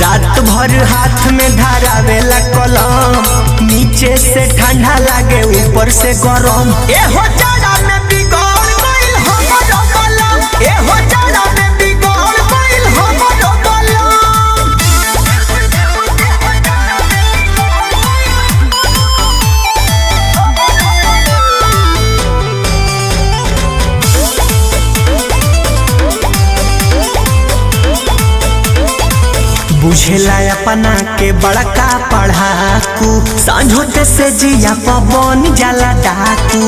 रात भर हाथ में धरावेला कलम, नीचे से ठंडा लागे ऊपर से गरम। ए हो जाड़ा में बिगड़ गइल हमरो कलम, ए हो जाड़ा में बिगड़ गइल हमरो कलम। बुझेला अपना के बड़का पढ़ाकू, सांझोते से जिया पवन जाला डाकू।